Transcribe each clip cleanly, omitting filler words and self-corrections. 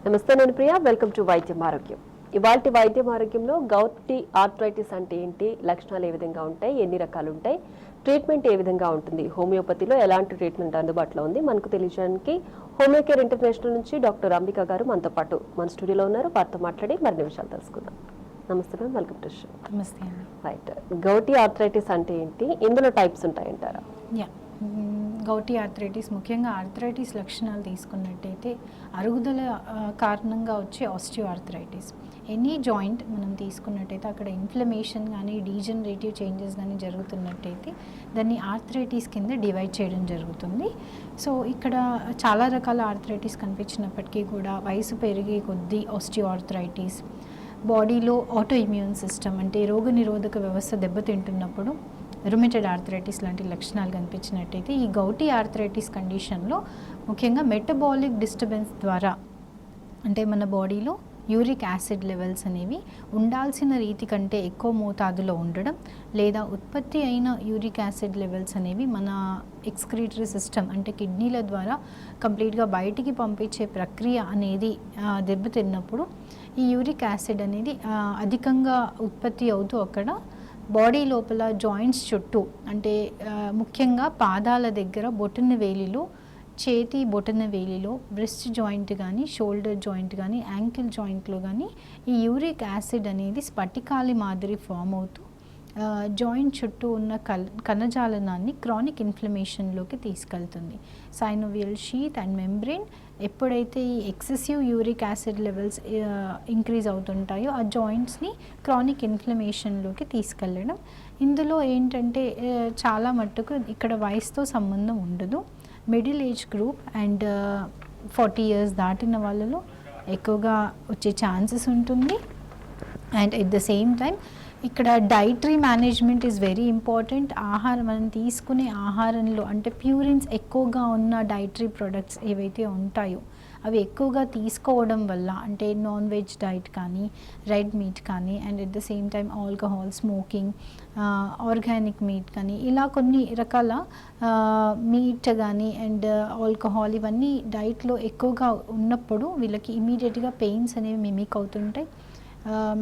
నమస్తే, నేను Priya. Welcome to వైద్యం ఆరోగ్యం. ఇవాల్టి వైద్యం ఆరోగ్యంలో గౌటి ఆర్థరైటిస్ అంటే ఏంటి, లక్షణాలు ఏ విధంగా ఉంటాయి, ఎన్ని రకాలు ఉంటాయి, ట్రీట్మెంట్ ఏ విధంగా ఉంటుంది, హోమియోపతిలో ఎలాంటి ట్రీట్మెంట్ అందుబాటులో ఉంది మనకు తెలియజేయడానికి హోమియోకేర్ ఇంటర్నేషనల్ నుంచి డాక్టర్ అంబిక గారు మనతో పాటు మన స్టూడియోలో ఉన్నారు. వారితో మాట్లాడి మరిన్ని విషయాలు తెలుసుకుందాం. నమస్తే మ్యామ్, వెల్కమ్ టు షో. నమస్తే అండి. రైట్, గౌటి ఆర్థరైటిస్ అంటే ఏంటి, ఇందులో టైప్స్ ఉంటాయంటారా? గౌటి ఆర్థరైటిస్ ముఖ్యంగా ఆర్థరైటిస్ లక్షణాలు తీసుకున్నట్టయితే అరుగుదల కారణంగా వచ్చే ఆస్టియో ఆర్థరైటిస్. ఎనీ జాయింట్ మనం తీసుకున్నట్టయితే అక్కడ ఇన్ఫ్లమేషన్ కానీ డీజనరేటివ్ చేంజెస్ కానీ జరుగుతున్నట్టయితే దాన్ని ఆర్థరైటిస్ కింద డివైడ్ చేయడం జరుగుతుంది. సో ఇక్కడ చాలా రకాల ఆర్థరైటిస్ కనిపించినప్పటికీ కూడా వయసు పెరిగే కొద్దీ ఆస్టియో ఆర్థరైటిస్, బాడీలో ఆటో ఇమ్యూన్ సిస్టమ్ అంటే రోగనిరోధక వ్యవస్థ దెబ్బతింటున్నప్పుడు రుమేటెడ్ ఆర్థరైటిస్ లాంటి లక్షణాలు కనిపించినట్టయితే ఈ గౌటి ఆర్థరైటిస్ కండిషన్లో ముఖ్యంగా మెటబాలిక్ డిస్టర్బెన్స్ ద్వారా అంటే మన బాడీలో యూరిక్ యాసిడ్ లెవెల్స్ అనేవి ఉండాల్సిన రీతి కంటే ఎక్కువ మోతాదులో ఉండడం, లేదా ఉత్పత్తి అయిన యూరిక్ యాసిడ్ లెవెల్స్ అనేవి మన ఎక్స్క్రీటరీ సిస్టమ్ అంటే కిడ్నీల ద్వారా కంప్లీట్గా బయటికి పంపించే ప్రక్రియ అనేది దెబ్బతిన్నప్పుడు ఈ యూరిక్ యాసిడ్ అనేది అధికంగా ఉత్పత్తి అవుతూ అక్కడ బాడీ లోపల జాయింట్స్ చుట్టూ అంటే ముఖ్యంగా పాదాల దగ్గర బొటన వేలిలో, చేతి బొటన వేలిలో, బ్రెస్ట్ జాయింట్ కానీ, షోల్డర్ జాయింట్ కానీ, యాంకిల్ జాయింట్లో కానీ ఈ యూరిక్ యాసిడ్ అనేది స్ఫటికాలి మాదిరి ఫామ్ అవుతూ జాయింట్ చుట్టూ ఉన్న కణజాలనాన్ని క్రానిక్ ఇన్ఫ్లమేషన్లోకి తీసుకెళ్తుంది. సైనోవియల్ షీత్ అండ్ మెంబ్రెయిన్ ఎప్పుడైతే ఈ excessive uric acid levels increase అవుతుంటాయో ఆ జాయింట్స్ని క్రానిక్ ఇన్ఫ్లమేషన్లోకి తీసుకెళ్ళడం. ఇందులో ఏంటంటే చాలా మట్టుకు ఇక్కడ వయసుతో సంబంధం ఉండదు. Middle age group and 40 years దాటిన వాళ్ళలో ఎక్కువగా వచ్చే ఛాన్సెస్ ఉంటుంది. And at the same time ఇక్కడ dietary management is very important. మనం తీసుకునే ఆహారంలో అంటే ప్యూరిన్స్ ఎక్కువగా ఉన్న డైటరీ ప్రొడక్ట్స్ ఏవైతే ఉంటాయో అవి ఎక్కువగా తీసుకోవడం వల్ల అంటే నాన్ వెజ్ డైట్ కానీ, రెడ్ మీట్ కానీ, and at the same time alcohol, smoking, organic meet కానీ ఇలా కొన్ని రకాల మీట్ కానీ అండ్ ఆల్కహాల్ ఇవన్నీ డైట్లో ఎక్కువగా ఉన్నప్పుడు వీళ్ళకి ఇమీడియట్గా పెయిన్స్ అనేవి మిమిక్ అవుతుంటాయి.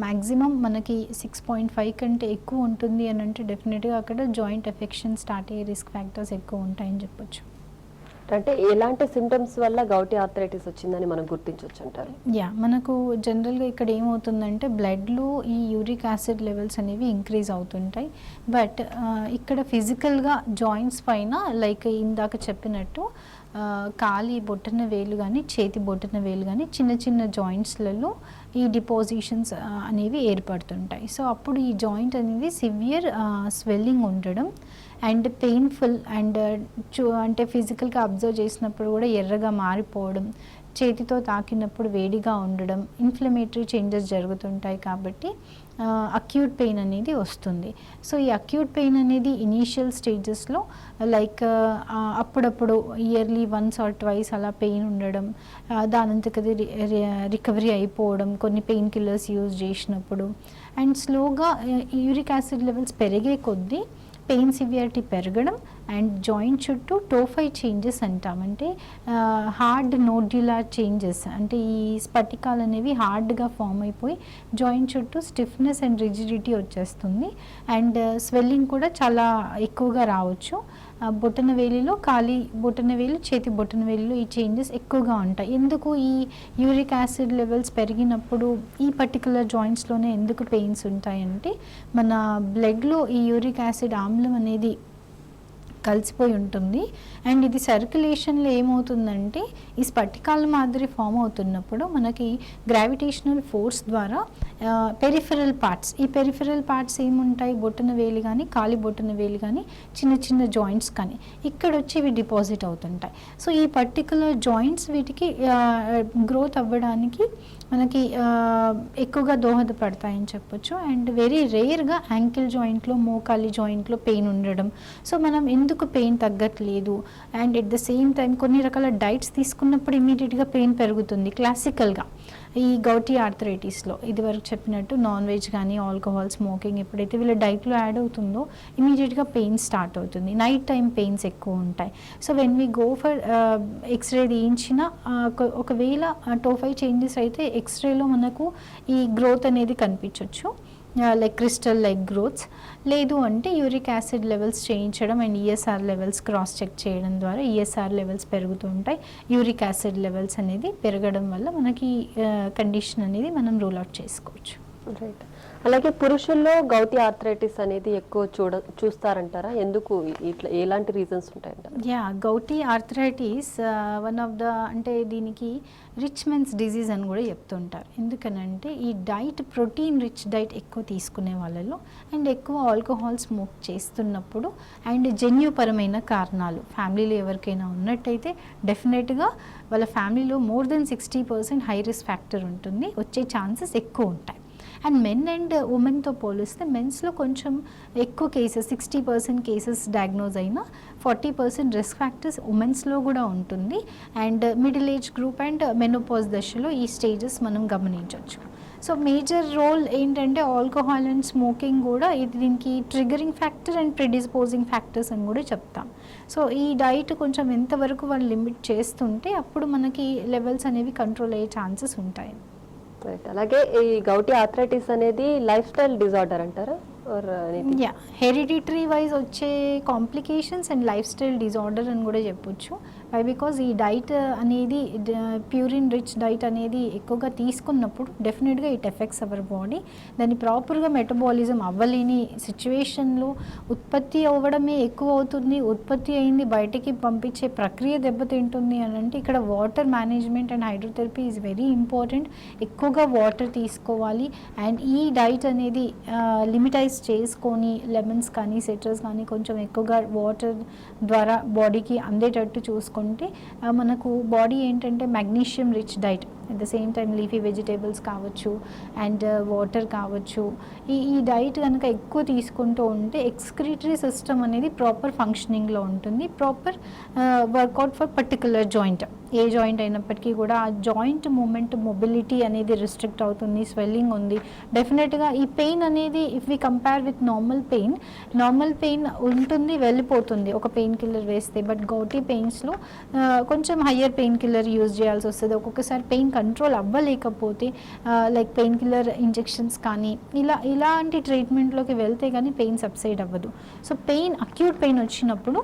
మ్యాక్సిమం మనకి 6.5 కంటే ఎక్కువ ఉంటుంది అని అంటే డెఫినెట్గా అక్కడ జాయింట్ ఎఫెక్షన్ స్టార్ట్ అయ్యే రిస్క్ ఫ్యాక్టర్స్ ఎక్కువ ఉంటాయని చెప్పొచ్చు. అంటే ఎలాంటి సిమ్టమ్స్ వల్ల గౌటి ఆర్థరైటిస్ వచ్చిందని మనం గుర్తించవచ్చు అంటారు? మనకు జనరల్గా ఇక్కడ ఏమవుతుందంటే బ్లడ్లో ఈ యూరిక్ యాసిడ్ లెవెల్స్ అనేవి ఇంక్రీజ్ అవుతుంటాయి. బట్ ఇక్కడ ఫిజికల్గా జాయింట్స్ పైన లైక్ ఇందాక చెప్పినట్టు కాలి బొటన వేలు కానీ, చేతి బొటన వేలు కానీ చిన్న చిన్న జాయింట్స్లలో ఈ డిపాజిషన్స్ అనేవి ఏర్పడుతుంటాయి. సో అప్పుడు ఈ జాయింట్ అనేది సివియర్ స్వెల్లింగ్ ఉండడం అండ్ పెయిన్ఫుల్ అండ్ అంటే ఫిజికల్గా అబ్జర్వ్ చేసినప్పుడు కూడా ఎర్రగా మారిపోవడం, చేతితో తాకినప్పుడు వేడిగా ఉండడం, ఇన్ఫ్లమేటరీ చేంజెస్ జరుగుతుంటాయి. కాబట్టి అక్యూట్ పెయిన్ అనేది వస్తుంది. సో ఈ అక్యూట్ పెయిన్ అనేది ఇనీషియల్ స్టేజెస్లో లైక్ అప్పుడప్పుడు ఇయర్లీ 1 or 2 అలా పెయిన్ ఉండడం, దానంతకది రికవరీ అయిపోవడం కొన్ని పెయిన్ కిల్లర్స్ యూజ్ చేసినప్పుడు, అండ్ స్లోగా యూరిక్ యాసిడ్ లెవెల్స్ పెరిగే కొద్దీ పెయిన్ సివియారిటీ పెరగడం అండ్ జాయింట్ చుట్టూ టోఫై చేంజెస్ అంటామంటే హార్డ్ నోడ్యులార్ చేంజెస్ అంటే ఈ స్ఫటికాలు అనేవి హార్డ్గా ఫామ్ అయిపోయి జాయింట్ చుట్టూ స్టిఫ్నెస్ అండ్ రిజిడిటీ వచ్చేస్తుంది. అండ్ స్వెల్లింగ్ కూడా చాలా ఎక్కువగా రావచ్చు. బొటన వేలిలో, కాలి బొటన వేలు, చేతి బొటన వేలిలో ఈ చేంజెస్ ఎక్కువగా ఉంటాయి. ఎందుకు ఈ యూరిక్ యాసిడ్ లెవెల్స్ పెరిగినప్పుడు ఈ పర్టికులర్ జాయింట్స్లోనే ఎందుకు పెయిన్స్ ఉంటాయంటే మన బ్లడ్లో ఈ యూరిక్ యాసిడ్ ఆమ్లం అనేది కలిసిపోయి ఉంటుంది. అండ్ ఇది సర్క్యులేషన్లో ఏమవుతుందంటే ఈ స్ఫటికాల మాదిరి ఫామ్ అవుతున్నప్పుడు మనకి గ్రావిటేషనల్ ఫోర్స్ ద్వారా పెరిఫెరల్ పార్ట్స్, ఈ పెరిఫెరల్ పార్ట్స్ ఏముంటాయి, బొటన వేలు కానీ, కాలి బొటన వేలు కానీ, చిన్న చిన్న జాయింట్స్ కానీ ఇక్కడ వచ్చి ఇవి డిపాజిట్ అవుతుంటాయి. సో ఈ పర్టికులర్ జాయింట్స్ వీటికి గ్రోత్ అవ్వడానికి మనకి ఎక్కువగా దోహదపడతాయని చెప్పొచ్చు. అండ్ వెరీ రేర్గా యాంకిల్ జాయింట్లో, మోకాలి జాయింట్లో పెయిన్ ఉండడం. సో మనం ఎందుకు పెయిన్ తగ్గట్లేదు and at the same time కొన్ని రకాల డైట్స్ తీసుకున్నప్పుడు ఇమీడియట్గా పెయిన్ పెరుగుతుంది క్లాసికల్గా. ఈ గౌటీ ఆర్థరైటిస్లో ఇదివరకు చెప్పినట్టు నాన్ వెజ్ కానీ ఆల్కహాల్ స్మోకింగ్ ఎప్పుడైతే వీళ్ళ డైట్లో యాడ్ అవుతుందో ఇమీడియట్గా పెయిన్ స్టార్ట్ అవుతుంది, నైట్ టైం పెయిన్స్ ఎక్కువ ఉంటాయి. So when we go for X ray తీయించిన ఒకవేళ టోఫై చేంజెస్ అయితే ఎక్స్రేలో మనకు ఈ గ్రోత్ అనేది కనిపించవచ్చు, లైక్ క్రిస్టల్ లైక్ గ్రోత్స్. లేదు అంటే యూరిక్ యాసిడ్ లెవెల్స్ చేయించడం and ESR levels cross check చేయడం ద్వారా ఈఎస్ఆర్ లెవెల్స్ పెరుగుతూ ఉంటాయి. యూరిక్ యాసిడ్ లెవెల్స్ అనేది పెరగడం వల్ల మనకి కండిషన్ అనేది మనం రూల్ అవుట్ చేసుకోవచ్చు. రైట్. అలాగే పురుషుల్లో గౌటీ ఆర్థరైటిస్ అనేది ఎక్కువ చూస్తారంటారా? ఎందుకు ఇట్లా ఎలాంటి రీజన్స్ ఉంటాయంటారు? Gouty arthritis one of the అంటే దీనికి రిచ్ మెన్స్ డిజీజ్ అని కూడా చెప్తుంటారు. ఎందుకనంటే ఈ డైట్ ప్రోటీన్ రిచ్ డైట్ ఎక్కువ తీసుకునే వాళ్ళలో అండ్ ఎక్కువ ఆల్కహాల్ స్మోక్ చేస్తున్నప్పుడు అండ్ జన్యుపరమైన కారణాలు ఫ్యామిలీలో ఎవరికైనా ఉన్నట్టయితే డెఫినెట్గా వాళ్ళ ఫ్యామిలీలో more than 60% high risk factor ఉంటుంది, వచ్చే ఛాన్సెస్ ఎక్కువ ఉంటాయి. అండ్ మెన్ అండ్ ఉమెన్తో పోలిస్తే మెన్స్లో కొంచెం ఎక్కువ కేసెస్ 60% కేసెస్ డయాగ్నోజ్ అయినా 40% రిస్క్ ఫ్యాక్టర్స్ ఉమెన్స్లో కూడా ఉంటుంది. And middle age group and menopause దశలో ఈ స్టేజెస్ మనం గమనించవచ్చు. సో మేజర్ రోల్ ఏంటంటే ఆల్కహాల్ అండ్ స్మోకింగ్ కూడా ఇది దీనికి triggering factor and predisposing factors అని కూడా చెప్తాం. సో ఈ డైట్ కొంచెం ఎంతవరకు వాళ్ళు లిమిట్ చేస్తుంటే అప్పుడు మనకి లెవెల్స్ అనేవి కంట్రోల్ అయ్యే ఛాన్సెస్ ఉంటాయి. అలాగే ఈ గౌటీ ఆర్థరైటిస్ అనేది లైఫ్ స్టైల్ డిజార్డర్ అంటారా? హెరిడిటరీ వైజ్ వచ్చే complications and life style disorder అని కూడా చెప్పొచ్చు. వై బికాజ్ ఈ డైట్ అనేది ప్యూరిన్ రిచ్ డైట్ అనేది ఎక్కువగా తీసుకున్నప్పుడు డెఫినెట్గా ఇట్ ఎఫెక్ట్స్ అవర్ బాడీ. దాన్ని ప్రాపర్గా మెటబాలిజం అవ్వలేని సిచ్యువేషన్లో ఉత్పత్తి అవ్వడమే ఎక్కువ అవుతుంది, ఉత్పత్తి అయింది బయటికి పంపించే ప్రక్రియ దెబ్బతింటుంది అని అంటే ఇక్కడ water management and hydrotherapy is very important. ఎక్కువగా వాటర్ తీసుకోవాలి అండ్ ఈ డైట్ అనేది లిమిటైజ్ చేసుకొని లెమన్స్ కానీ సిట్రస్ కానీ కొంచెం ఎక్కువగా వాటర్ ద్వారా బాడీకి అందేటట్టు చూసుకుంటే మనకు బాడీ ఏంటంటే magnesium rich diet at the same time leafy vegetables కావచ్చు అండ్ వాటర్ కావచ్చు, ఈ డైట్ కనుక ఎక్కువ తీసుకుంటూ ఉంటే ఎక్స్క్రీటరీ సిస్టమ్ అనేది ప్రాపర్ ఫంక్షనింగ్లో ఉంటుంది. Proper workout for particular joint, ఏ జాయింట్ అయినప్పటికీ కూడా ఆ జాయింట్ మూమెంట్ మొబిలిటీ అనేది రిస్ట్రిక్ట్ అవుతుంది, స్వెల్లింగ్ ఉంది. డెఫినెట్గా ఈ పెయిన్ అనేది if we compare with normal pain ఉంటుంది, వెళ్ళిపోతుంది ఒక పెయిన్ కిల్లర్ వేస్తే. బట్ గౌటీ పెయిన్స్లో కొంచెం హయ్యర్ పెయిన్ కిల్లర్ యూజ్ చేయాల్సి వస్తుంది. ఒక్కొక్కసారి పెయిన్ కంట్రోల్ అవ్వలేకపోతే లైక్ పెయిన్ కిల్లర్ ఇంజెక్షన్స్ కానీ ఇలాంటి ట్రీట్మెంట్లోకి వెళ్తే కానీ పెయిన్ సబ్సైడ్ అవ్వదు. సో అక్యూట్ పెయిన్ వచ్చినప్పుడు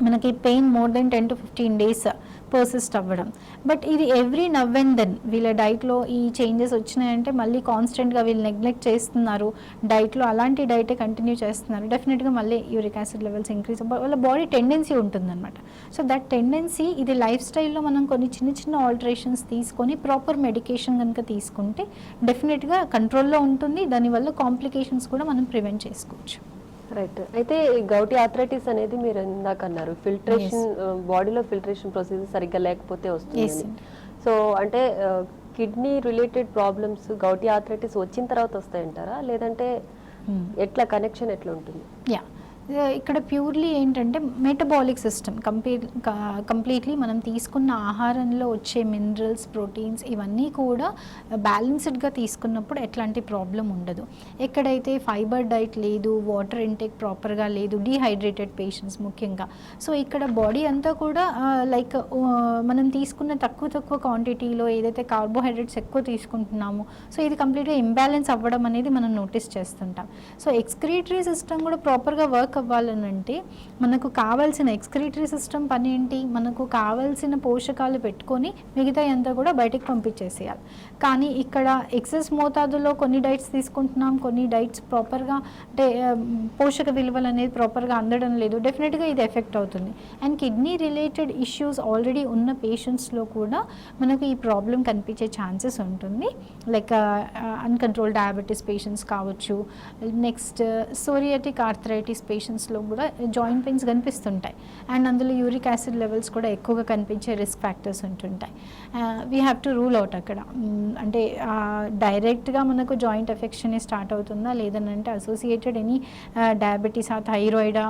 మనకి pain more than 10 to 15 days persist అవ్వడం. బట్ ఇది ఎవ్రీ నవ్ అండ్ దెన్ వీళ్ళ డైట్లో ఈ చేంజెస్ వచ్చినాయంటే మళ్ళీ కాన్స్టెంట్గా వీళ్ళు నెగ్లెక్ట్ చేస్తున్నారు, డైట్లో అలాంటి డైటే కంటిన్యూ చేస్తున్నారు, డెఫినెట్గా మళ్ళీ యూరిక్ యాసిడ్ లెవెల్స్ ఇంక్రీజ్ వాళ్ళ బాడీ టెండెన్సీ ఉంటుందన్నమాట. సో దట్ టెండెన్సీ ఇది లైఫ్ స్టైల్లో మనం కొన్ని చిన్న ఆల్టరేషన్స్ తీసుకొని ప్రాపర్ మెడికేషన్ కనుక తీసుకుంటే డెఫినెట్గా కంట్రోల్లో ఉంటుంది. దానివల్ల కాంప్లికేషన్స్ కూడా మనం ప్రివెంట్ చేసుకోవచ్చు. రైట్. అయితే గౌటీ ఆర్థరైటిస్ అనేది మీరు ఇందాక అన్నారు ఫిల్టరేషన్, బాడీలో ఫిల్టరేషన్ ప్రొసీజర్ సరిగ్గా లేకపోతే వస్తుంది. సో అంటే kidney related problems gouty arthritis వచ్చిన తర్వాత వస్తాయంటారా, లేదంటే ఎట్లా కనెక్షన్ ఎట్లా ఉంటుంది? ఇక్కడ ప్యూర్లీ ఏంటంటే మెటబాలిక్ సిస్టమ్ కంప్లీట్లీ మనం తీసుకున్న ఆహారంలో వచ్చే మినరల్స్, ప్రోటీన్స్ ఇవన్నీ కూడా బ్యాలెన్స్డ్గా తీసుకున్నప్పుడు ఎట్లాంటి ప్రాబ్లం ఉండదు. ఎక్కడైతే ఫైబర్ డైట్ లేదు, వాటర్ ఇంటేక్ ప్రాపర్గా లేదు, డీహైడ్రేటెడ్ పేషెంట్స్ ముఖ్యంగా, సో ఇక్కడ బాడీ అంతా కూడా లైక్ మనం తీసుకున్న తక్కువ క్వాంటిటీలో ఏదైతే కార్బోహైడ్రేట్స్ ఎక్కువ తీసుకుంటున్నామో సో ఇది కంప్లీట్గా ఇంబ్యాలెన్స్ అవ్వడం అనేది మనం నోటీస్ చేస్తుంటాం. సో ఎక్స్క్రీటరీ సిస్టమ్ కూడా ప్రాపర్గా వర్క్ అవ్వాలనంటే మనకు కావాల్సిన ఎక్స్క్రీటరీ సిస్టమ్ పని ఏంటి, మనకు కావాల్సిన పోషకాలు పెట్టుకొని మిగతా అంతా కూడా బయటకు పంపించేసేయాలి. కానీ ఇక్కడ ఎక్సెస్ మోతాదులో కొన్ని డైట్స్ తీసుకుంటున్నాం, కొన్ని డైట్స్ ప్రాపర్గా అంటే పోషక విలువలు అనేది ప్రాపర్గా అందడం లేదు, డెఫినెట్గా ఇది ఎఫెక్ట్ అవుతుంది. And kidney related issues already ఉన్న పేషెంట్స్లో కూడా మనకు ఈ ప్రాబ్లం కనిపించే ఛాన్సెస్ ఉంటుంది. లైక్ అన్కంట్రోల్ డయాబెటీస్ పేషెంట్స్ కావచ్చు, నెక్స్ట్ సోరియాటిక్ ఆర్థరైటిస్ పేషెంట్స్లో కూడా జాయింట్ పెయిన్స్ కనిపిస్తుంటాయి అండ్ అందులో యూరిక్ యాసిడ్ లెవెల్స్ కూడా ఎక్కువగా కనిపించే రిస్క్ ఫ్యాక్టర్స్ ఉంటుంటాయి. We have to rule out అక్కడ అంటే డైరెక్ట్గా మనకు జాయింట్ ఎఫెక్షన్ స్టార్ట్ అవుతుందా లేదనంటే అసోసియేటెడ్ ఎనీ డయాబెటీసా, థైరాయిడా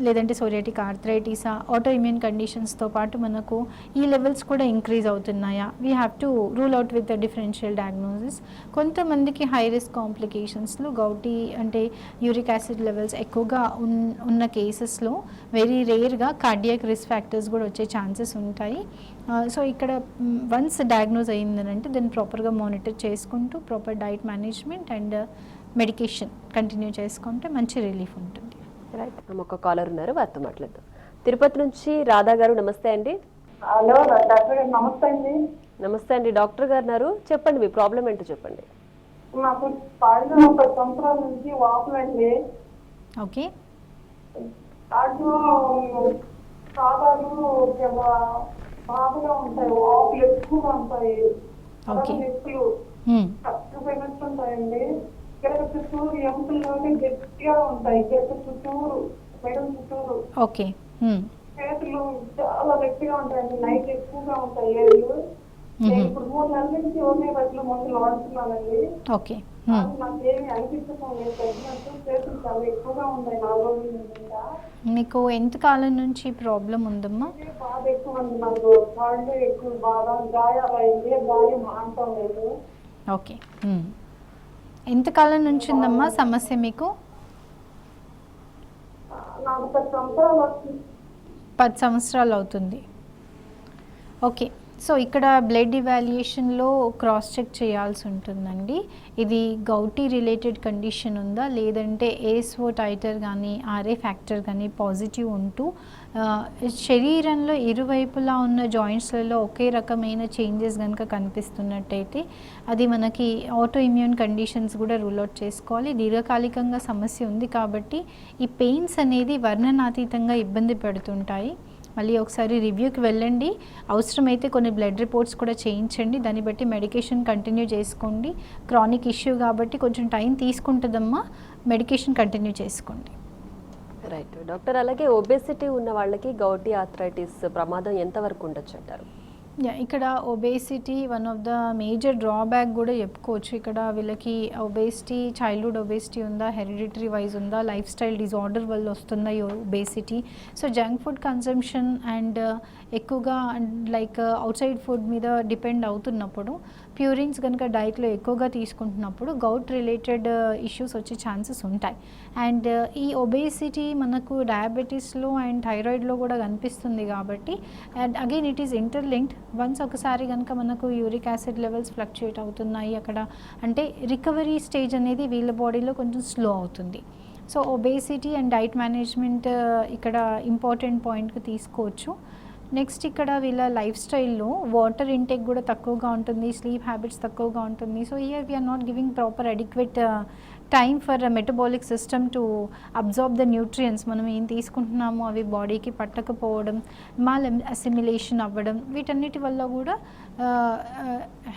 లేదంటే సోరియాటిక్ ఆర్థరైటిసా, ఆటో ఇమ్యూన్ కండిషన్స్తో పాటు మనకు ఈ లెవెల్స్ కూడా ఇంక్రీజ్ అవుతున్నాయా, we have to rule out with the differential diagnosis. కొంతమందికి హై రిస్క్ కాంప్లికేషన్స్లో గౌటీ అంటే యూరిక్ యాసిడ్ లెవెల్స్ ఎక్కువగా ఉన్న కేసెస్లో వెరీ రేర్గా కార్డియాక్ రిస్క్ ఫ్యాక్టర్స్ కూడా వచ్చే ఛాన్సెస్ ఉంటాయి. సో ఇక్కడ వన్స్ డయాగ్నోజ్ అయ్యిందనంటే దాన్ని ప్రాపర్గా మానిటర్ చేసుకుంటూ proper diet management and medication continue చేసుకుంటే మంచి రిలీఫ్ ఉంటుంది. రైట్, ఒక కాలర్ ఉన్నారు, వారితో మాట్లాడదాం. తిరుపతి నుంచి రాధా గారు, నమస్తే అండి. హలో డాక్టర్ గారు, నమస్తే అండి. నమస్తే అండి, డాక్టర్ గారు ఉన్నారు, చెప్పండి మీ ప్రాబ్లం ఏంటో చెప్పండి. నాకు కాళ్ళు 30 సంవత్సరాల నుంచి వాపులండి. ఓకే, కాళ్ళు పాదాలు బాధగా ఉంటాయి, వాపులు ఎక్కువగా ఉంటాయి, నొప్పులు కట్టుపోయినట్టుంటాయండి. ఇక్కడ చుట్టూరు ఎముకల్లోనే గట్టిగా ఉంటాయి, చేత చుట్టూరు, మెడ చుట్టూరు. ఓకే, చేతులు చాలా గట్టిగా ఉంటాయండి, నైట్ ఎక్కువగా ఉంటాయి ఏళ్ళు. నేను ఇప్పుడు 3 నెలల నుంచి హోమియోపతిలో మందులు వాడుతున్నానండి. ఓకే, నాకేమి అనిపించడం లేదు, తగ్గినట్టు చేతులు చాలా ఎక్కువగా ఉన్నాయి 4 రోజుల నుంచి. మీకు ఎంత కాలం నుంచి ప్రాబ్లం ఉందమ్మా? బాధ ఎక్కువ ఉంది నాకు, కాళ్ళు ఎక్కువ బాధ, గాయాలు అయింది, గాయం మానటం లేదు. ఓకే, ఎంతకాలం నుంచి ఉందమ్మా సమస్య మీకు? నాకు 10 సంవత్సరాలు వచ్చింది. 10 సంవత్సరాలు అవుతుంది. ఓకే, సో ఇక్కడ బ్లడ్ ఇవాల్యుయేషన్లో క్రాస్ చెక్ చేయాల్సి ఉంటుందండి. ఇది గౌటీ రిలేటెడ్ కండిషన్ ఉందా, లేదంటే ఏఎస్ఓ టైటర్ కానీ ఆర్ఏ ఫ్యాక్టర్ కానీ పాజిటివ్ ఉంటూ శరీరంలో ఇరువైపులా ఉన్న జాయింట్స్లలో ఒకే రకమైన చేంజెస్ కనుక కనిపిస్తున్నట్టయితే అది మనకి ఆటో ఇమ్యూన్ కండిషన్స్ కూడా రూల్ అవుట్ చేసుకోవాలి. దీర్ఘకాలికంగా సమస్య ఉంది కాబట్టి ఈ పెయిన్స్ అనేది వర్ణనాతీతంగా ఇబ్బంది పెడుతుంటాయి. మళ్ళీ ఒకసారి రివ్యూకి వెళ్ళండి, అవసరమైతే కొన్ని బ్లడ్ రిపోర్ట్స్ కూడా చేయించండి, దాన్ని బట్టి మెడికేషన్ కంటిన్యూ చేసుకోండి. క్రానిక్ ఇష్యూ కాబట్టి కొంచెం టైం తీసుకుంటుందమ్మా, మెడికేషన్ కంటిన్యూ చేసుకోండి. రైట్ డాక్టర్, అలాగే ఒబేసిటీ ఉన్న వాళ్ళకి గౌటీ ఆర్థరైటిస్ ప్రమాదం ఎంతవరకు ఉండొచ్చు అంటారు? ఇక్కడ obesity one of the major drawback కూడా చెప్పుకోవచ్చు. ఇక్కడ వీళ్ళకి ఒబేసిటీ చైల్డ్హుడ్ ఒబేసిటీ ఉందా, హెరిడిటరీ వైజ్ ఉందా, లైఫ్ స్టైల్ డిజార్డర్ వల్ల వస్తుందా ఈ obesity. So junk food consumption and ఎక్కువగా లైక్ అవుట్ సైడ్ ఫుడ్ మీద డిపెండ్ అవుతున్నప్పుడు, ప్యూరిన్స్ కనుక డైట్లో ఎక్కువగా తీసుకుంటున్నప్పుడు గౌట్ రిలేటెడ్ ఇష్యూస్ వచ్చే ఛాన్సెస్ ఉంటాయి. అండ్ ఈ ఒబేసిటీ మనకు డయాబెటీస్లో అండ్ థైరాయిడ్లో కూడా కనిపిస్తుంది కాబట్టి, and again it is interlinked. Once ఒకసారి కనుక మనకు యూరిక్ యాసిడ్ లెవెల్స్ ఫ్లక్చుయేట్ అవుతున్నాయి అక్కడ అంటే రికవరీ స్టేజ్ అనేది వీళ్ళ బాడీలో కొంచెం స్లో అవుతుంది. So obesity and diet management ఇక్కడ ఇంపార్టెంట్ పాయింట్కి తీసుకోవచ్చు. నెక్స్ట్ ఇక్కడ వీళ్ళ లైఫ్ స్టైల్లో వాటర్ ఇంటేక్ కూడా తక్కువగా ఉంటుంది, స్లీప్ హ్యాబిట్స్ తక్కువగా ఉంటుంది. So here we are not giving proper adequate time for metabolic system to absorb the nutrients. మనం ఏం తీసుకుంటున్నామో అవి బాడీకి పట్టకపోవడం, మాల్ అసిమిలేషన్ అవ్వడం, వీటన్నిటి వల్ల కూడా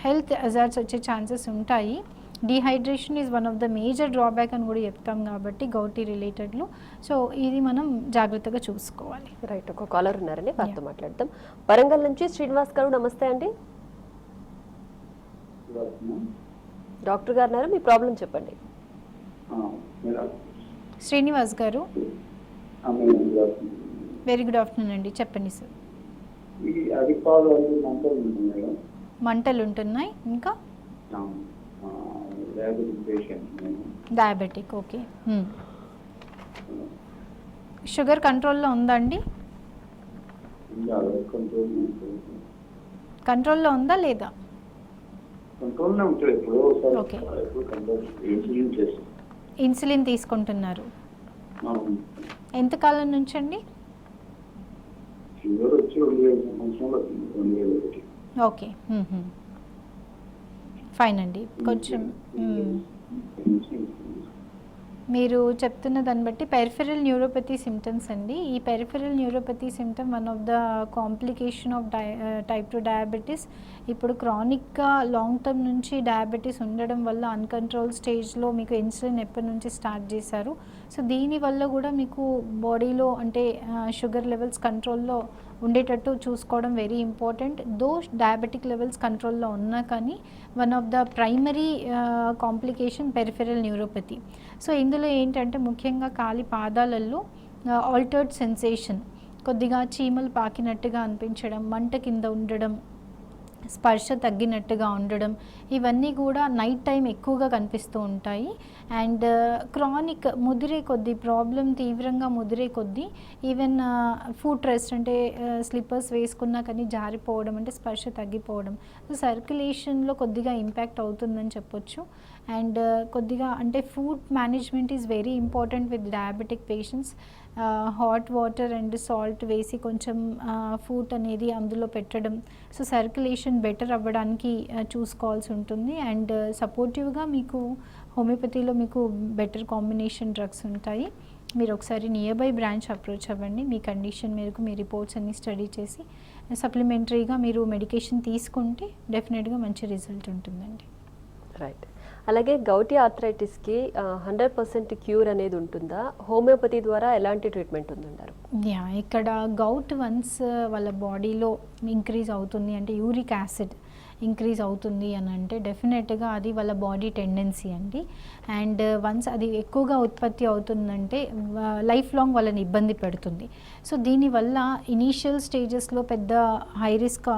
హెల్త్ హజార్డ్స్ వచ్చే ఛాన్సెస్ ఉంటాయి. Dehydration is one of the major drawback అని కూడా చెప్తాం కాబట్టి గౌటీ రిలేటెడ్లో. సో ఇది మనం జాగ్రత్తగా చూసుకోవాలి. రైట్, ఒక కాలర్ ఉన్నారండి, వారితో మాట్లాడదాం. వరంగల్ నుంచి శ్రీనివాస్ గారు, నమస్తే అండి. డాక్టర్ గారు ఉన్నారు, మీ ప్రాబ్లం చెప్పండి. శ్రీనివాస్ గారు, వెరీ గుడ్ ఆఫ్టర్నూన్ అండి, చెప్పండి సార్. మంటలు ఉంటున్నాయి, ఇంకా డయాబెటిక్. ఓకే, షుగర్ కంట్రోల్లో ఉందా అండి? కంట్రోల్లో ఉందా లేదా? ఓకే, ఇన్సులిన్ తీసుకుంటున్నారు. ఎంతకాలం నుంచి అండి? ఓకే, ఫైన్ అండి. కొంచెం మీరు చెప్తున్న దాన్ని బట్టి పెరిఫెరల్ న్యూరోపతి సిమ్టమ్స్ అండి. ఈ peripheral neuropathy symptom one of the complication of type 2 diabetes. ఇప్పుడు క్రానిక్గా లాంగ్ టర్మ్ నుంచి డయాబెటీస్ ఉండడం వల్ల అన్కంట్రోల్ స్టేజ్లో మీకు ఇన్సులిన్ ఎప్పటి నుంచి స్టార్ట్ చేశారు. సో దీనివల్ల కూడా మీకు బాడీలో అంటే షుగర్ లెవెల్స్ కంట్రోల్లో ఉండేటట్టు చూసుకోవడం వెరీ ఇంపార్టెంట్. దో డయాబెటిక్ లెవెల్స్ కంట్రోల్లో ఉన్నా కానీ one of the primary complication peripheral neuropathy. So ఇందులో ఏంటంటే ముఖ్యంగా కాలి పాదాలలో ఆల్టర్డ్ సెన్సేషన్, కొద్దిగా చీమలు పాకినట్టుగా అనిపించడం, మంట కింద ఉండడం, స్పర్శ తగ్గినట్టుగా ఉండడం, ఇవన్నీ కూడా నైట్ టైం ఎక్కువగా కనిపిస్తూ ఉంటాయి. అండ్ క్రానిక్ ముదిరే కొద్దీ, ప్రాబ్లం తీవ్రంగా ముదిరే కొద్దీ ఈవెన్ ఫుట్ రెస్ట్ అంటే స్లిప్పర్స్ వేసుకున్నా కానీ జారిపోవడం, అంటే స్పర్శ తగ్గిపోవడం, సో సర్క్యులేషన్లో కొద్దిగా ఇంపాక్ట్ అవుతుందని చెప్పొచ్చు. అండ్ కొద్దిగా అంటే food management is very important with diabetic patients. Hot water and salt వేసి కొంచెం ఫుడ్ అనేది అందులో పెట్టడం, సో సర్క్యులేషన్ బెటర్ అవ్వడానికి చూసుకోవాల్సి ఉంటుంది. అండ్ సపోర్టివ్గా మీకు హోమియోపతిలో మీకు బెటర్ కాంబినేషన్ డ్రగ్స్ ఉంటాయి. మీరు ఒకసారి నియర్ బై బ్రాంచ్ అప్రోచ్ అవ్వండి. మీ కండిషన్ మేరకు మీ రిపోర్ట్స్ అన్ని స్టడీ చేసి సప్లిమెంటరీగా మీరు మెడికేషన్ తీసుకుంటే డెఫినెట్గా మంచి రిజల్ట్ ఉంటుందండి. రైట్. అలాగే గౌటీ ఆర్థరైటిస్కి 100% క్యూర్ అనేది ఉంటుందా? హోమియోపతి ద్వారా ఎలాంటి ట్రీట్మెంట్ ఉందంటారు? ఇక్కడ గౌట్ వన్స్ వాళ్ళ బాడీలో ఇంక్రీజ్ అవుతుంది అంటే, యూరిక్ యాసిడ్ ఇంక్రీజ్ అవుతుంది అని అంటే డెఫినెట్గా అది వాళ్ళ బాడీ టెండెన్సీ అండి. అండ్ వన్స్ అది ఎక్కువగా ఉత్పత్తి అవుతుందంటే లైఫ్ లాంగ్ వాళ్ళని ఇబ్బంది పెడుతుంది. సో దీనివల్ల ఇనీషియల్ స్టేజెస్లో పెద్ద హై రిస్క్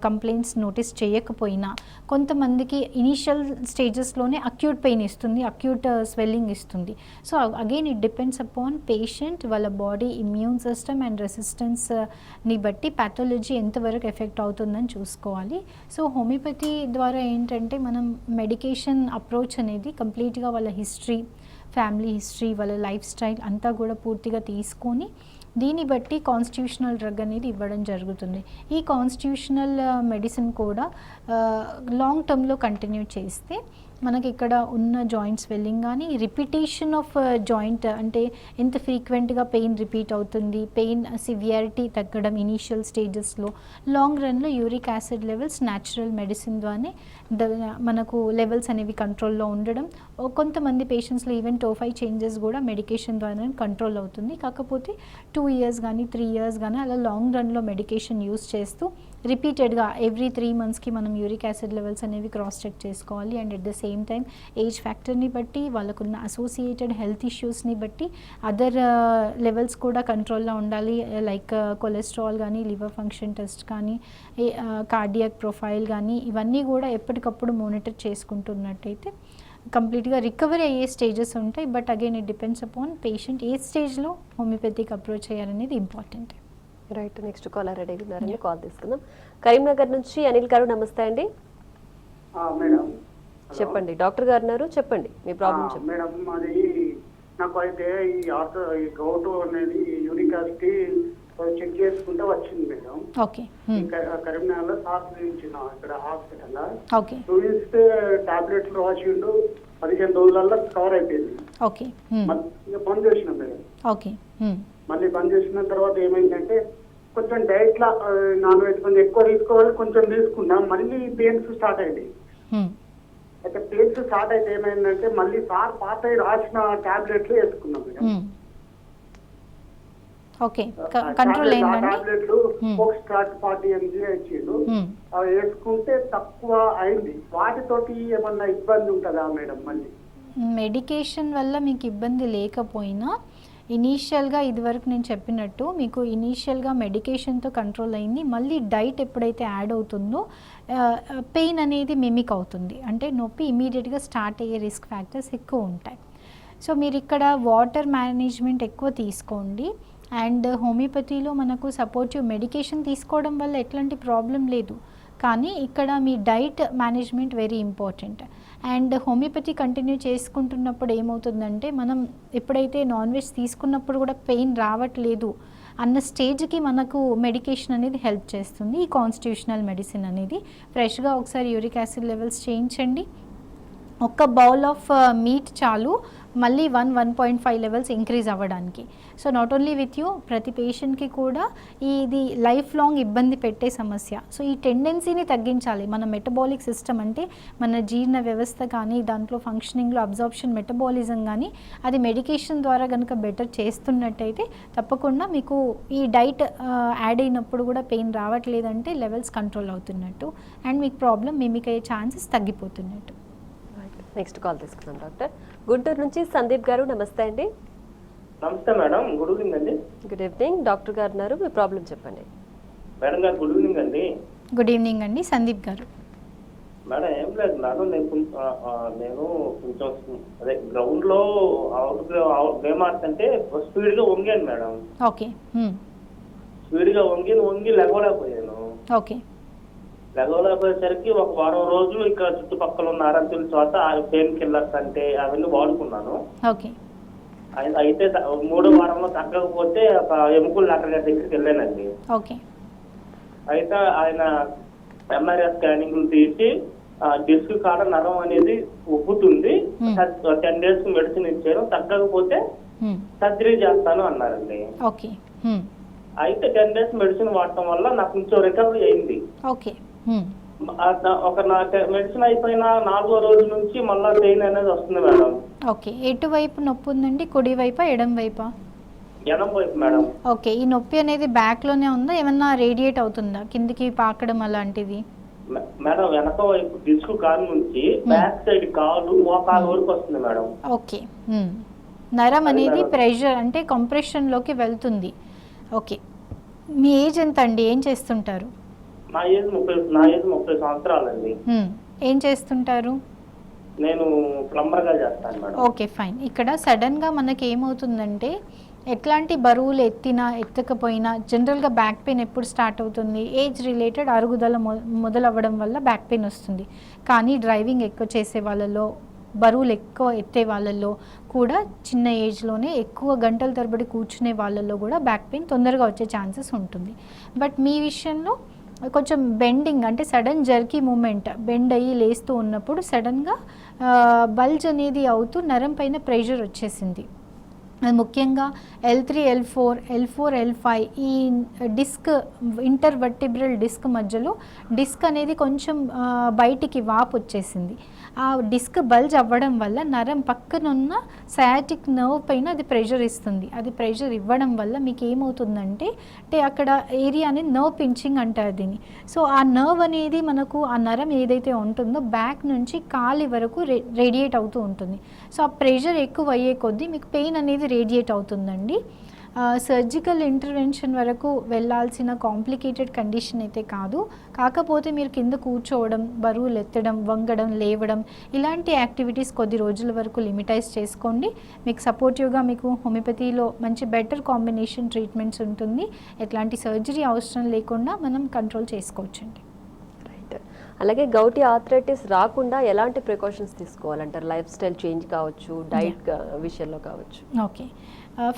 కంప్లైంట్స్ నోటీస్ చేయకపోయినా కొంతమందికి ఇనీషియల్ స్టేజెస్లోనే అక్యూట్ పెయిన్ ఇస్తుంది, అక్యూట్ స్వెల్లింగ్ ఇస్తుంది. So again it depends upon patient, వాళ్ళ బాడీ ఇమ్యూన్ సిస్టమ్ అండ్ రెసిస్టెన్స్ని బట్టి ప్యాథాలజీ ఎంతవరకు ఎఫెక్ట్ అవుతుందని చూసుకోవాలి. సో హోమియోపతి ద్వారా ఏంటంటే మనం మెడికేషన్ అప్రోచ్ అనేది కంప్లీట్గా వాళ్ళ హిస్టరీ, ఫ్యామిలీ హిస్టరీ, వాళ్ళ లైఫ్ స్టైల్ అంతా కూడా పూర్తిగా తీసుకొని దీన్ని బట్టి కాన్స్టిట్యూషనల్ డ్రగ్ అనేది ఇవ్వడం జరుగుతుంది. ఈ కాన్స్టిట్యూషనల్ మెడిసిన్ కూడా లాంగ్ టర్మ్లో కంటిన్యూ చేస్తే మనకి ఇక్కడ ఉన్న జాయింట్ స్వెల్లింగ్ కానీ, రిపిటేషన్ ఆఫ్ జాయింట్ అంటే ఎంత ఫ్రీక్వెంట్గా పెయిన్ రిపీట్ అవుతుంది, పెయిన్ సివియారిటీ తగ్గడం ఇనీషియల్ స్టేజెస్లో, లాంగ్ రన్లో uric acid levels natural medicine ద్వారానే మనకు లెవెల్స్ అనేవి కంట్రోల్లో ఉండడం, కొంతమంది పేషెంట్స్లో ఈవెన్ టోఫై చేంజెస్ కూడా మెడికేషన్ ద్వారానే కంట్రోల్ అవుతుంది. కాకపోతే 2 years కానీ 3 years కానీ అలా లాంగ్ రన్లో మెడికేషన్ యూస్ చేస్తూ రిపీటెడ్గా ఎవ్రీ 3 monthsకి మనం యూరిక్ యాసిడ్ లెవెల్స్ అనేవి క్రాస్ చెక్ చేసుకోవాలి. And at the same time age ఫ్యాక్టర్ని బట్టి, వాళ్ళకున్న అసోసియేటెడ్ హెల్త్ ఇష్యూస్ని బట్టి అదర్ లెవెల్స్ కూడా కంట్రోల్లో ఉండాలి. లైక్ కొలెస్ట్రాల్ కానీ, లివర్ ఫంక్షన్ టెస్ట్ కానీ, కార్డియాక్ ప్రొఫైల్ కానీ, ఇవన్నీ కూడా ఎప్పటికప్పుడు మానిటర్ చేసుకుంటున్నట్టయితే కంప్లీట్గా రికవరీ అయ్యే స్టేజెస్ ఉంటాయి. But again it depends upon patient ఏ స్టేజ్లో హోమియోపతిక్ అప్రోచ్ చేయాలనేది important. Right. Next caller ready ఉన్నారని కాల్ తీసుకుందాం. కరీంనగర్ నుంచి అనిల్ గారు, నమస్తే అండి. మేడం చెప్పండి, డాక్టర్ గారు ఉన్నారు, చెప్పండి మీ ప్రాబ్లం చెప్పండి. మేడం అది నాకు అయితే ఈ గౌట్ అనేది యూరిక్ యాసిడ్ చెక్ చేసుకుంటే వచ్చింది మేడం. ఓకే. కరీంనగర్లో సార్ చూపించిన ఇక్కడ హాస్పిటల్లో ఓకే. చూపిస్తే టాబ్లెట్లు రాసిండు, 15 రోజులలో కవర్ అయిపోయింది. ఓకే. బంద్ చేసిన మేడం. ఓకే. మళ్ళీ బంద్ చేసిన తర్వాత ఏమైందంటే కొంచెం డైట్ లా నాన్ వెజ్ కొంచెం ఎక్కువ తీసుకోవాలి, కొంచెం తీసుకున్నాం, మళ్ళీ పెయిన్స్ స్టార్ట్ అయింది. అయితే పెయిన్స్ స్టార్ట్ అయితే ఏమైందంటే మళ్ళీ సార్ పాత రాసిన టాబ్లెట్లు వేసుకున్నాం మేడం. ఓకే. కంట్రోల్ అయిందండి. టాబ్లెట్లు ఫోక్స్ట్రాట్ 40 mg ఇచ్చిండు, అవి వేసుకుంటే తక్కువ అయింది. వాటితోటి ఏమన్నా ఇబ్బంది ఉంటుందా మేడం? మళ్ళీ మెడికేషన్ వల్ల మీకు ఇబ్బంది లేకపోయినా ఇనీషియల్గా ఇదివరకు నేను చెప్పినట్టు మీకు ఇనీషియల్గా మెడికేషన్తో కంట్రోల్ అయింది. మళ్ళీ డైట్ ఎప్పుడైతే యాడ్ అవుతుందో పెయిన్ అనేది మిమిక్ అవుతుంది, అంటే నొప్పి ఇమీడియట్గా స్టార్ట్ అయ్యే రిస్క్ ఫ్యాక్టర్స్ ఎక్కువ ఉంటాయి. సో మీరు ఇక్కడ వాటర్ మేనేజ్మెంట్ ఎక్కువ తీసుకోండి. అండ్ హోమియోపతిలో మనకు సపోర్టివ్ మెడికేషన్ తీసుకోవడం వల్ల ఎట్లాంటి ప్రాబ్లం లేదు, కానీ ఇక్కడ మీ diet management very important. And homeopathy continue చేసుకుంటున్నప్పుడు ఏమవుతుందంటే మనం ఎప్పుడైతే నాన్ వెజ్ తీసుకున్నప్పుడు కూడా పెయిన్ రావట్లేదు అన్న స్టేజ్కి మనకు మెడికేషన్ అనేది హెల్ప్ చేస్తుంది. ఈ కాన్స్టిట్యూషనల్ మెడిసిన్ అనేది ఫ్రెష్గా ఒకసారి యూరిక్ యాసిడ్ లెవెల్స్ చేయించండి. ఒక్క బౌల్ ఆఫ్ మీట్ చాలు మళ్ళీ 1.5 లెవెల్స్ ఇంక్రీజ్ అవ్వడానికి. So not only with you, ప్రతి పేషెంట్కి కూడా ఇది లైఫ్ లాంగ్ ఇబ్బంది పెట్టే సమస్య. సో ఈ టెండెన్సీని తగ్గించాలి. మన మెటబాలిక్ సిస్టమ్ అంటే మన జీర్ణ వ్యవస్థ కానీ, దాంట్లో ఫంక్షనింగ్లో అబ్జార్ప్షన్ మెటబాలిజం కానీ అది మెడికేషన్ ద్వారా కనుక బెటర్ చేస్తున్నట్టయితే తప్పకుండా మీకు ఈ డైట్ యాడ్ అయినప్పుడు కూడా పెయిన్ రావట్లేదంటే లెవెల్స్ కంట్రోల్ అవుతున్నట్టు అండ్ మీకు ప్రాబ్లం మిమిక్ అయ్యే ఛాన్సెస్ తగ్గిపోతున్నట్టు. నెక్స్ట్ కాల్ తీసుకుందాం డాక్టర్. గుంటూరు నుంచి సందీప్ గారు, నమస్తే అండి. నమస్తే మేడం, గుడ్ ఈవినింగ్ అండి. గుడ్ ఈవినింగ్, డాక్టర్ గారు ఉన్నారు, మీ ప్రాబ్లం చెప్పండి. మేడం గారు గుడ్ ఈవినింగ్ అండి. గుడ్ ఈవినింగ్ అండి, సందీప్ గారు. మేడం ఏం లేదు మేడం, నేను కొంచెం అదే గ్రౌండ్ లో గేమ్ ఆడుతుంటే స్పీడ్ గా వంగాను మేడం. ఓకే. స్పీడ్ గా వంగి లెగవలేకపోయాను. ఓకే. లెగవలేకపోయేసరికి ఒక వారం రోజులు ఇక్కడ చుట్టుపక్కల ఉన్న ఆరోగ్యం చోట పెయిన్ కిల్లర్స్ అంటే అవన్నీ వాడుకున్నాను. ఓకే. అయితే 3వ వారంలో తగ్గకపోతే ఒక ఎముకల డాక్టర్ గారి దగ్గరికి వెళ్ళానండి. ఓకే. అయితే ఆయన ఎంఆర్ఐ స్కానింగ్ తీసి డిస్క్ కాడ నరం అనేది ఉబ్బుతుంది, 10 days మెడిసిన్ ఇచ్చారు, తగ్గకపోతే సర్జరీ చేస్తాను అన్నారండి. ఓకే. అయితే 10 days మెడిసిన్ వాడటం వల్ల నాకు కొంచెం రికవరీ అయింది. ఓకే. ఒక మెడిసిన్ అయిపోయిన 4వ రోజు నుంచి మళ్ళా పెయిన్ అనేది వస్తుంది మేడం. ఓకే. ఎటువైపు నొప్పి ఉందండి, కుడి వైపా ఎడం వైపా? ఎడం వైపు మేడం. ఓకే. ఈ నొప్పి అనేది బ్యాక్ లోనే ఉందా, ఏమన్నా రేడియేట్ అవుతుందా, కిందికి పాకడం అలాంటిది? మేడం వెనక వైపు డిస్క్ కాలు నుంచి బ్యాక్ సైడ్ కాలు మోకాలు వరకు వస్తుంది మేడం. ఓకే. నరం అనేది ప్రెషర్ అంటే కంప్రెషన్ లోకి వెళ్తుంది. ఓకే. మీ ఏజ్ ఎంత అండి, ఏం చేస్తుంటారు? నా ఏజ్ 30 సంవత్సరాలండి. ఏం చేస్తుంటారు? నేను ప్లంబర్ గా చేస్తాను మేడం. Okay, fine. ఇక్కడ సడన్ గా మనకి ఏమవుతుందంటే, ఎట్లాంటి బరువులు ఎత్తినా ఎత్తకపోయినా జనరల్గా బ్యాక్ పెయిన్ ఎప్పుడు స్టార్ట్ అవుతుంది? ఏజ్ రిలేటెడ్ అరుగుదల మొదలవ్వడం వల్ల బ్యాక్ పెయిన్ వస్తుంది. కానీ డ్రైవింగ్ ఎక్కువ చేసే వాళ్ళలో, బరువులు ఎక్కువ ఎత్తే వాళ్ళల్లో కూడా, చిన్న ఏజ్లోనే ఎక్కువ గంటల తరబడి కూర్చునే వాళ్ళల్లో కూడా బ్యాక్ పెయిన్ తొందరగా వచ్చే ఛాన్సెస్ ఉంటుంది. బట్ మీ విషయంలో కొంచెం బెండింగ్ అంటే సడన్ జర్కీ మూమెంట్, బెండ్ అయ్యి లేస్తూ ఉన్నప్పుడు సడన్గా బల్జ్ అనేది అవుతూ నరం పైన ప్రెషర్ వచ్చేసింది. అది ముఖ్యంగా L3, L4, L5 ఈ డిస్క్, ఇంటర్వర్టిబ్రల్ డిస్క్ మధ్యలో డిస్క్ అనేది కొంచెం బయటికి వాపు వచ్చేసింది. ఆ డిస్క్ బల్జ్ అవ్వడం వల్ల నరం పక్కనున్న సయాటిక్ నర్వ్ పైన అది ప్రెషర్ ఇస్తుంది. అది ప్రెషర్ ఇవ్వడం వల్ల మీకు ఏమవుతుందంటే, అక్కడ ఏరియా అనేది నర్వ్ పించింగ్ అంటారు దీన్ని. సో ఆ నర్వ్ అనేది మనకు, ఆ నరం ఏదైతే ఉంటుందో బ్యాక్ నుంచి కాలి వరకు రేడియేట్ అవుతూ ఉంటుంది. సో ఆ ప్రెషర్ ఎక్కువ అయ్యే కొద్దీ మీకు పెయిన్ అనేది రేడియేట్ అవుతుందండి. సర్జికల్ ఇంటర్వెన్షన్ వరకు వెళ్ళాల్సిన కాంప్లికేటెడ్ కండిషన్ అయితే కాదు. కాకపోతే మీరు కింద కూర్చోవడం, బరువులు ఎత్తడం, వంగడం, లేవడం ఇలాంటి యాక్టివిటీస్ కొద్ది రోజుల వరకు లిమిటైజ్ చేసుకోండి. మీకు సపోర్టివ్గా మీకు హోమియోపతిలో మంచి బెటర్ కాంబినేషన్ ట్రీట్మెంట్స్ ఉంటుంది. ఎట్లాంటి సర్జరీ అవసరం లేకుండా మనం కంట్రోల్ చేసుకోవచ్చండి. రైట్. అలాగే గౌటీ ఆర్థరైటిస్ రాకుండా ఎలాంటి ప్రికాషన్స్ తీసుకోవాలంటారు? లైఫ్ స్టైల్ చేంజ్ కావచ్చు, డైట్ విషయంలో కావచ్చు. ఓకే.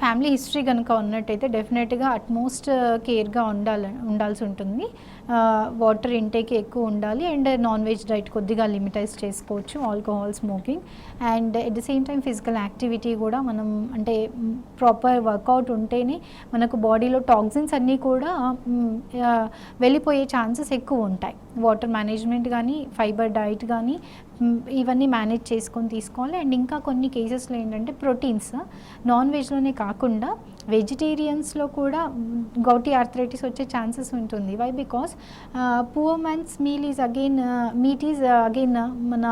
ఫ్యామిలీ హిస్టరీ కనుక ఉన్నట్టయితే డెఫినెట్గా అట్మోస్ట్ కేర్గా ఉండాల్సి ఉంటుంది. వాటర్ ఇంటేక్ ఎక్కువ ఉండాలి అండ్ నాన్ వెజ్ డైట్ కొద్దిగా లిమిటైజ్ చేసుకోవచ్చు, alcohol, smoking and at the same time physical activity కూడా మనం అంటే ప్రాపర్ వర్కౌట్ ఉంటేనే మనకు బాడీలో టాక్సిన్స్ అన్నీ కూడా వెళ్ళిపోయే ఛాన్సెస్ ఎక్కువ ఉంటాయి. వాటర్ మేనేజ్మెంట్ కానీ, ఫైబర్ డైట్ కానీ ఇవన్నీ మేనేజ్ చేసుకొని తీసుకోవాలి. అండ్ ఇంకా కొన్ని కేసెస్లో ఏంటంటే ప్రోటీన్స్ నాన్ వెజ్లోనే కాకుండా వెజిటేరియన్స్లో కూడా గౌటీ ఆర్థరైటిస్ వచ్చే ఛాన్సెస్ ఉంటుంది. Why? Because poor man's meal is again meat is again మన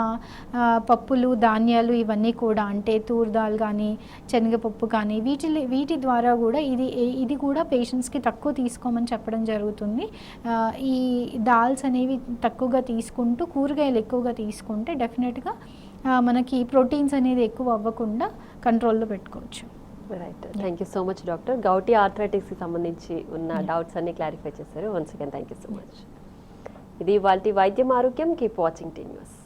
పప్పులు, ధాన్యాలు ఇవన్నీ కూడా, అంటే తూర్ దాల్ కానీ, శనగపప్పు కానీ వీటి ద్వారా కూడా ఇది కూడా పేషెంట్స్కి తక్కువ తీసుకోమని చెప్పడం జరుగుతుంది. ఈ దాల్స్ అనేవి తక్కువగా తీసుకుంటూ కూరగాయలు ఎక్కువగా తీసుకుంటే డెఫినెట్గా మనకి ప్రోటీన్స్ అనేది ఎక్కువ అవ్వకుండా కంట్రోల్లో పెట్టుకోవచ్చు. Right. Thank you so much doctor. Gouty ఆర్థరైటిస్కి సంబంధించి ఉన్న డౌట్స్ అన్ని క్లారిఫై చేశారు. Once again thank you so much. ఇది ఇవాల్టి వైద్యం ఆరోగ్యం. Keep watching T news.